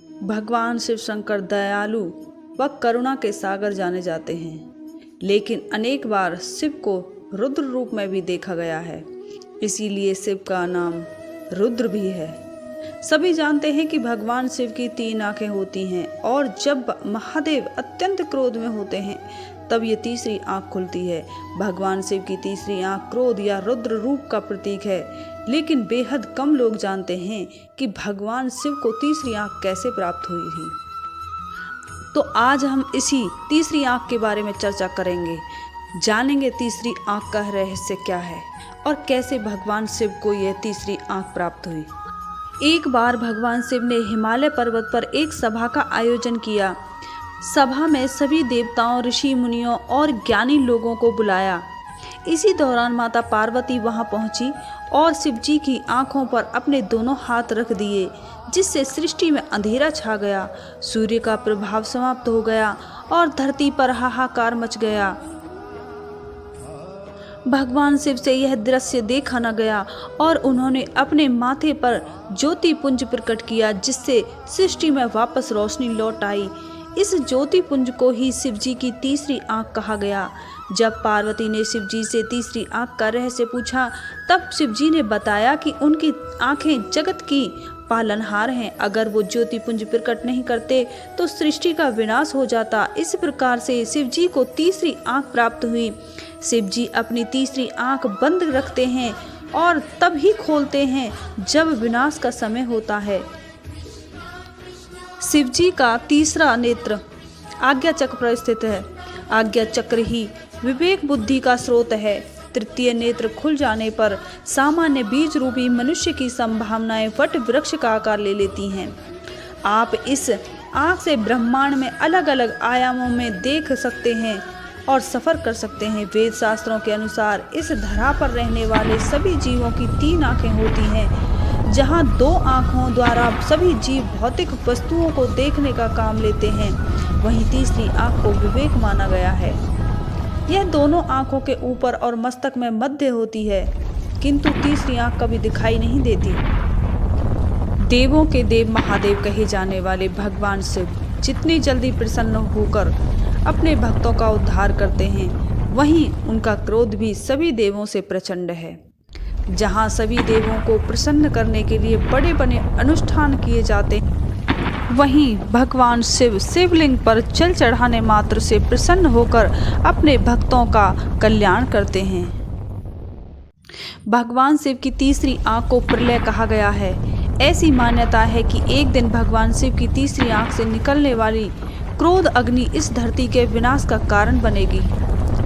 भगवान शिव शंकर दयालु व करुणा के सागर जाने जाते हैं, लेकिन अनेक बार शिव को रुद्र रूप में भी देखा गया है। इसीलिए शिव का नाम रुद्र भी है। सभी जानते हैं कि भगवान शिव की 3 आंखें होती हैं और जब महादेव अत्यंत क्रोध में होते हैं तब ये तीसरी आंख खुलती है। भगवान शिव की तीसरी आंख क्रोध या रुद्र रूप का प्रतीक है, लेकिन बेहद कम लोग जानते हैं कि भगवान शिव को तीसरी आंख कैसे प्राप्त हुई थी। तो आज हम इसी तीसरी आंख के बारे में चर्चा करेंगे, जानेंगे तीसरी आंख का रहस्य क्या है और कैसे भगवान शिव को यह तीसरी आंख प्राप्त हुई। एक बार भगवान शिव ने हिमालय पर्वत पर एक सभा का आयोजन किया। सभा में सभी देवताओं, ऋषि मुनियों और ज्ञानी लोगों को बुलाया। इसी दौरान माता पार्वती वहां पहुंची और शिव जी की आंखों पर अपने दोनों हाथ रख दिए, जिससे सृष्टि में अंधेरा छा गया, सूर्य का प्रभाव समाप्त हो गया और धरती पर हाहाकार मच गया। भगवान शिव से यह दृश्य देखा न गया और उन्होंने अपने माथे पर ज्योति पुंज प्रकट किया, जिससे सृष्टि में वापस रोशनी लौट आई। इस ज्योति पुंज को ही शिव जी की तीसरी आंख कहा गया। जब पार्वती ने शिव जी से तीसरी आंख का रहस्य पूछा, तब शिव जी ने बताया कि उनकी आंखें जगत की पालनहार हैं। अगर वो ज्योति पुंज प्रकट नहीं करते तो सृष्टि का विनाश हो जाता। इस प्रकार से शिव जी को तीसरी आंख प्राप्त हुई। शिव जी अपनी तीसरी आंख बंद रखते हैं और तब ही खोलते हैं जब विनाश का समय होता है। शिव जी का तीसरा नेत्र आज्ञा चक्र पर स्थित है। आज्ञा चक्र ही विवेक बुद्धि का स्रोत है। तृतीय नेत्र खुल जाने पर सामान्य बीज रूपी मनुष्य की संभावनाएं वट वृक्ष का आकार ले लेती हैं। आप इस आंख से ब्रह्मांड में अलग अलग आयामों में देख सकते हैं और सफर कर सकते हैं। वेद शास्त्रों के अनुसार इस धरा पर रहने वाले सभी जीवों की 3 आंखें होती हैं। जहां 2 आंखों द्वारा सभी जीव भौतिक वस्तुओं को देखने का काम लेते हैं, वहीं तीसरी आंख को विवेक माना गया है। यह दोनों आंखों के ऊपर और मस्तक में मध्य होती है, किंतु तीसरी आंख कभी दिखाई नहीं देती। देवों के देव महादेव कहे जाने वाले भगवान शिव जितनी जल्दी प्रसन्न होकर अपने भक्तों का उद्धार करते हैं, वहीं उनका क्रोध भी सभी देवों से प्रचंड है। जहां सभी देवों को प्रसन्न करने के लिए बड़े बड़े अनुष्ठान किए जाते हैं, वहीं भगवान शिव शिवलिंग पर जल चढ़ाने मात्र से प्रसन्न होकर अपने भक्तों का कल्याण करते हैं। भगवान शिव की तीसरी आंख को प्रलय कहा गया है। ऐसी मान्यता है कि एक दिन भगवान शिव की तीसरी आंख से निकलने वाली क्रोध अग्नि इस धरती के विनाश का कारण बनेगी।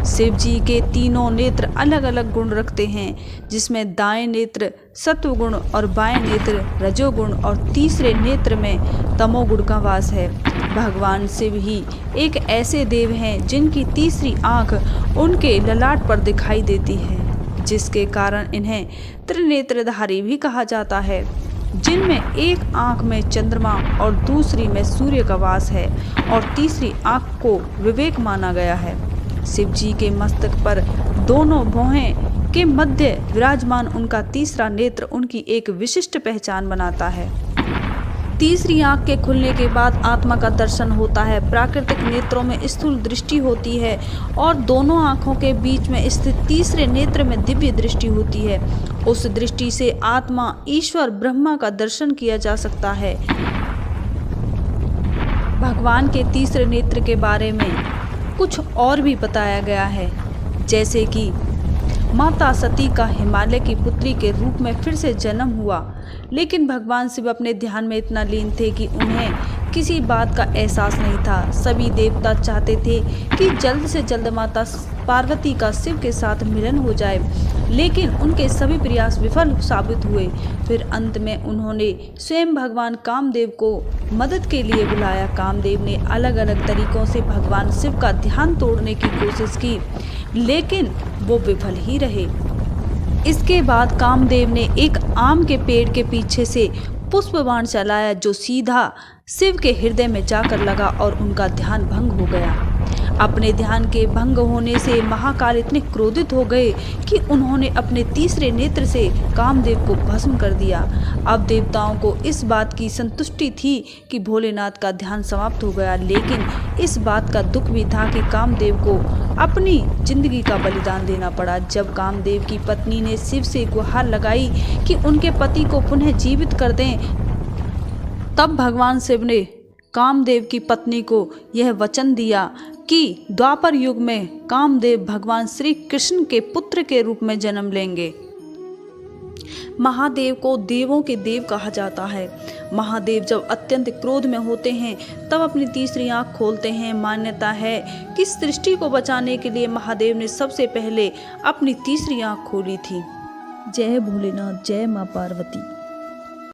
शिव जी के तीनों नेत्र अलग अलग गुण रखते हैं, जिसमें दाएं नेत्र सत्वगुण और बाएं नेत्र रजोगुण और तीसरे नेत्र में तमोगुण का वास है। भगवान शिव ही एक ऐसे देव हैं जिनकी तीसरी आंख उनके ललाट पर दिखाई देती है, जिसके कारण इन्हें त्रिनेत्रधारी भी कहा जाता है, जिनमें एक आंख में चंद्रमा और दूसरी में सूर्य का वास है और तीसरी आंख को विवेक माना गया है। शिव जी के मस्तक पर दोनों भौहें के मध्य विराजमान उनका तीसरा नेत्र उनकी एक विशिष्ट पहचान बनाता है। तीसरी आंख के खुलने के बाद आत्मा का दर्शन होता है। प्राकृतिक नेत्रों में स्थूल दृष्टि होती है और दोनों आंखों के बीच में स्थित तीसरे नेत्र में दिव्य दृष्टि होती है। उस दृष्टि से आत्मा, ईश्वर, ब्रह्मा का दर्शन किया जा सकता है। भगवान के तीसरे नेत्र के बारे में कुछ और भी बताया गया है, जैसे कि माता सती का हिमालय की पुत्री के रूप में फिर से जन्म हुआ, लेकिन भगवान शिव अपने ध्यान में इतना लीन थे कि उन्हें किसी बात का एहसास नहीं था। सभी देवता चाहते थे कि जल्द से जल्द माता पार्वती का शिव के साथ मिलन हो जाए, लेकिन उनके सभी प्रयास विफल साबित हुए। फिर अंत में उन्होंने स्वयं भगवान कामदेव को मदद के लिए बुलाया। कामदेव ने अलग अलग तरीकों से भगवान शिव का ध्यान तोड़ने की कोशिश की, लेकिन वो विफल ही रहे। इसके बाद कामदेव ने एक आम के पेड़ के पीछे से पुष्प बाण चलाया, जो सीधा शिव के हृदय में जाकर लगा और उनका ध्यान भंग हो गया। अपने ध्यान के भंग होने से महाकाल इतने क्रोधित हो गए कि उन्होंने अपने तीसरे नेत्र से कामदेव को भस्म कर दिया। अब देवताओं को इस बात की संतुष्टि थी कि भोलेनाथ का ध्यान समाप्त हो गया, लेकिन इस बात का दुख भी था कि कामदेव को अपनी जिंदगी का बलिदान देना पड़ा। जब कामदेव की पत्नी ने शिव से गुहार लगाई कि उनके पति को पुनः जीवित कर दें, तब भगवान शिव ने कामदेव की पत्नी को यह वचन दिया कि द्वापर युग में कामदेव भगवान श्री कृष्ण के पुत्र के रूप में जन्म लेंगे। महादेव को देवों के देव कहा जाता है। महादेव जब अत्यंत क्रोध में होते हैं तब अपनी तीसरी आंख खोलते हैं। मान्यता है कि सृष्टि को बचाने के लिए महादेव ने सबसे पहले अपनी तीसरी आंख खोली थी। जय भोलेनाथ, जय मां पार्वती।